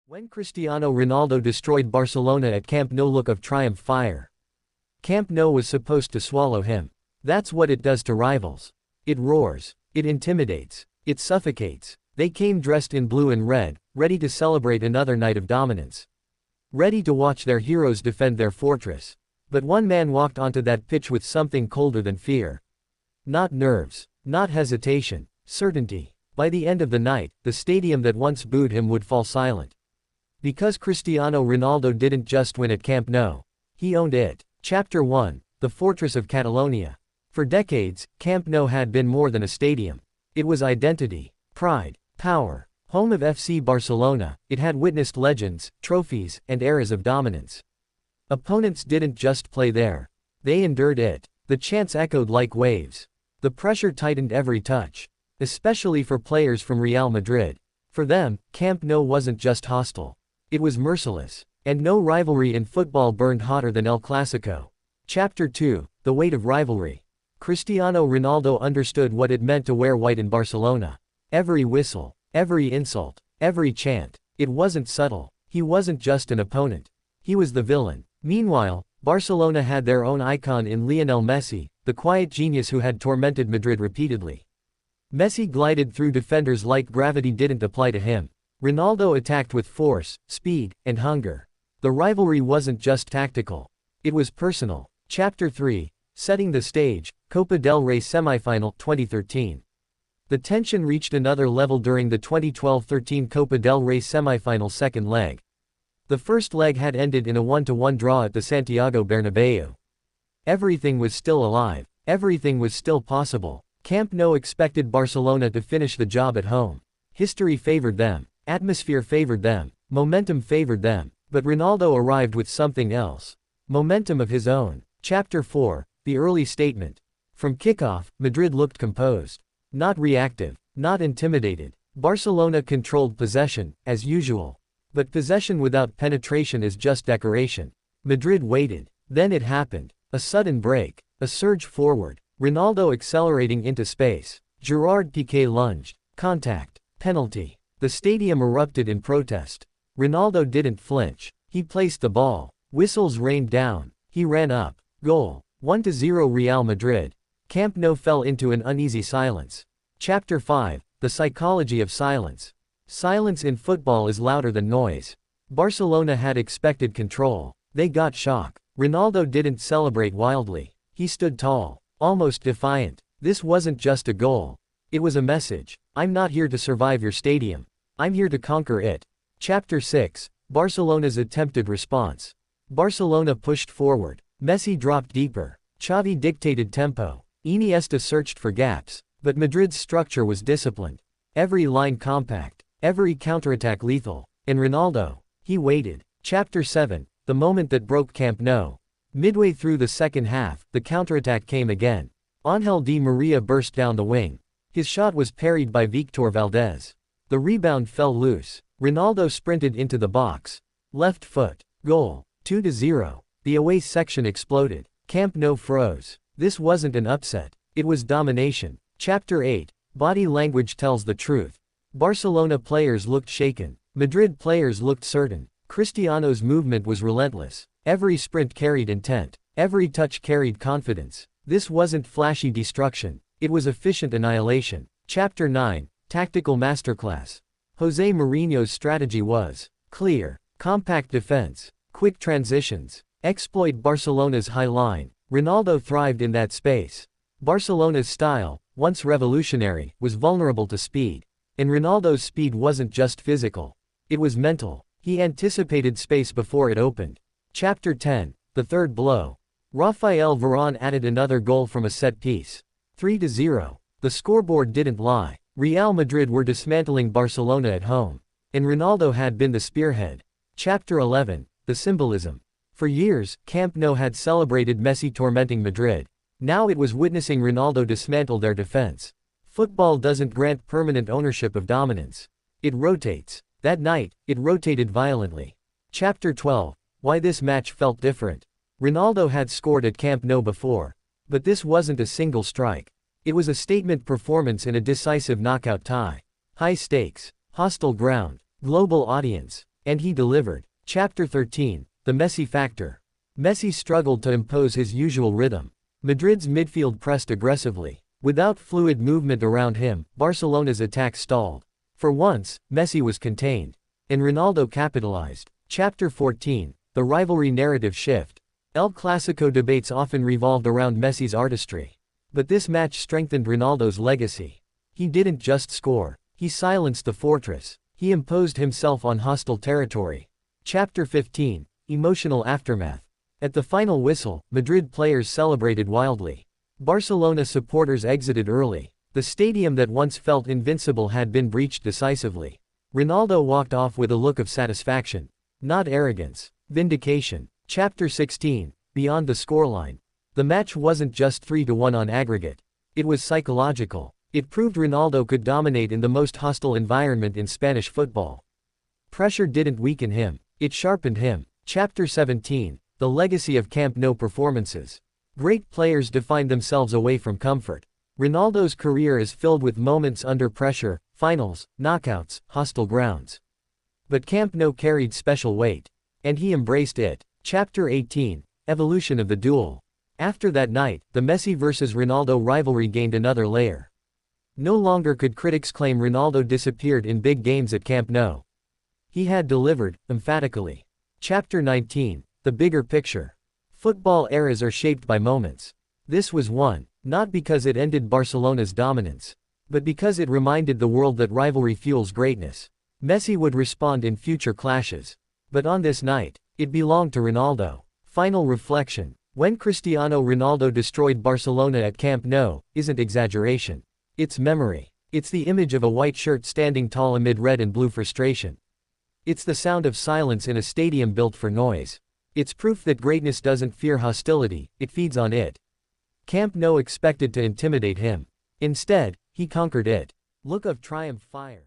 When Cristiano Ronaldo destroyed Barcelona at Camp Nou, look of triumph fire. Camp Nou was supposed to swallow him. That's what it does to rivals. It roars. It intimidates. It suffocates. They came dressed in blue and red, ready to celebrate another night of dominance. Ready to watch their heroes defend their fortress. But one man walked onto that pitch with something colder than fear. Not nerves. Not hesitation. Certainty. By the end of the night, the stadium that once booed him would fall silent. Because Cristiano Ronaldo didn't just win at Camp Nou. He owned it. Chapter 1. The Fortress of Catalonia. For decades, Camp Nou had been more than a stadium. It was identity, pride, power. Home of FC Barcelona, it had witnessed legends, trophies, and eras of dominance. Opponents didn't just play there. They endured it. The chants echoed like waves. The pressure tightened every touch. Especially for players from Real Madrid. For them, Camp Nou wasn't just hostile. It was merciless. And no rivalry in football burned hotter than El Clasico. Chapter 2. The Weight of Rivalry. Cristiano Ronaldo understood what it meant to wear white in Barcelona. Every whistle, every insult, every chant. It wasn't subtle. He wasn't just an opponent. He was the villain. Meanwhile, Barcelona had their own icon in Lionel Messi, the quiet genius who had tormented Madrid repeatedly. Messi glided through defenders like gravity didn't apply to him. Ronaldo attacked with force, speed, and hunger. The rivalry wasn't just tactical. It was personal. Chapter 3. Setting the stage, Copa del Rey semifinal 2013. The tension reached another level during the 2012-13 Copa del Rey semifinal second leg. The first leg had ended in a 1-1 draw at the Santiago Bernabeu. Everything was still alive. Everything was still possible. Camp Nou expected Barcelona to finish the job at home. History favored them. Atmosphere favored them. Momentum favored them. But Ronaldo arrived with something else. Momentum of his own. Chapter 4. The early statement. From kickoff, Madrid looked composed. Not reactive. Not intimidated. Barcelona controlled possession, as usual. But possession without penetration is just decoration. Madrid waited. Then it happened. A sudden break. A surge forward. Ronaldo accelerating into space. Gerard Piqué lunged. Contact. Penalty. The stadium erupted in protest. Ronaldo didn't flinch. He placed the ball. Whistles rained down. He ran up. Goal. 1-0 Real Madrid. Camp Nou fell into an uneasy silence. Chapter 5. The Psychology of Silence. Silence in football is louder than noise. Barcelona had expected control. They got shock. Ronaldo didn't celebrate wildly. He stood tall. Almost defiant. This wasn't just a goal. It was a message. I'm not here to survive your stadium. I'm here to conquer it. Chapter 6. Barcelona's attempted response. Barcelona pushed forward. Messi dropped deeper. Xavi dictated tempo. Iniesta searched for gaps. But Madrid's structure was disciplined. Every line compact. Every counterattack lethal. And Ronaldo, he waited. Chapter 7. The moment that broke Camp Nou. Midway through the second half, the counterattack came again. Ángel Di María burst down the wing. His shot was parried by Victor Valdés. The rebound fell loose. Ronaldo sprinted into the box. Left foot. Goal. 2-0. The away section exploded. Camp Nou froze. This wasn't an upset. It was domination. Chapter 8. Body language tells the truth. Barcelona players looked shaken. Madrid players looked certain. Cristiano's movement was relentless. Every sprint carried intent. Every touch carried confidence. This wasn't flashy destruction. It was efficient annihilation. Chapter 9. Tactical Masterclass. Jose Mourinho's strategy was clear, compact defense, quick transitions, exploit Barcelona's high line. Ronaldo thrived in that space. Barcelona's style, once revolutionary, was vulnerable to speed. And Ronaldo's speed wasn't just physical. It was mental. He anticipated space before it opened. Chapter 10. The third blow. Rafael Varane added another goal from a set piece. 3-0. The scoreboard didn't lie. Real Madrid were dismantling Barcelona at home. And Ronaldo had been the spearhead. Chapter 11. The symbolism. For years, Camp Nou had celebrated Messi tormenting Madrid. Now it was witnessing Ronaldo dismantle their defense. Football doesn't grant permanent ownership of dominance. It rotates. That night, it rotated violently. Chapter 12. Why this match felt different. Ronaldo had scored at Camp Nou before. But this wasn't a single strike. It was a statement performance in a decisive knockout tie. High stakes, hostile ground, global audience. And he delivered. Chapter 13, The Messi Factor. Messi struggled to impose his usual rhythm. Madrid's midfield pressed aggressively. Without fluid movement around him, Barcelona's attack stalled. For once, Messi was contained. And Ronaldo capitalized. Chapter 14, The Rivalry Narrative Shift. El Clasico debates often revolved around Messi's artistry. But this match strengthened Ronaldo's legacy. He didn't just score. He silenced the fortress. He imposed himself on hostile territory. Chapter 15, Emotional Aftermath. At the final whistle, Madrid players celebrated wildly. Barcelona supporters exited early. The stadium that once felt invincible had been breached decisively. Ronaldo walked off with a look of satisfaction. Not arrogance. Vindication. Chapter 16, Beyond the Scoreline. The match wasn't just 3-1 on aggregate. It was psychological. It proved Ronaldo could dominate in the most hostile environment in Spanish football. Pressure didn't weaken him. It sharpened him. Chapter 17, The Legacy of Camp Nou performances. Great players define themselves away from comfort. Ronaldo's career is filled with moments under pressure, finals, knockouts, hostile grounds. But Camp Nou carried special weight. And he embraced it. Chapter 18, Evolution of the Duel. After that night, the Messi vs Ronaldo rivalry gained another layer. No longer could critics claim Ronaldo disappeared in big games at Camp Nou. He had delivered, emphatically. Chapter 19, The Bigger Picture. Football eras are shaped by moments. This was one, not because it ended Barcelona's dominance, but because it reminded the world that rivalry fuels greatness. Messi would respond in future clashes. But on this night, it belonged to Ronaldo. Final reflection. When Cristiano Ronaldo destroyed Barcelona at Camp Nou, isn't exaggeration. It's memory. It's the image of a white shirt standing tall amid red and blue frustration. It's the sound of silence in a stadium built for noise. It's proof that greatness doesn't fear hostility, it feeds on it. Camp Nou expected to intimidate him. Instead, he conquered it. Look of triumph fire.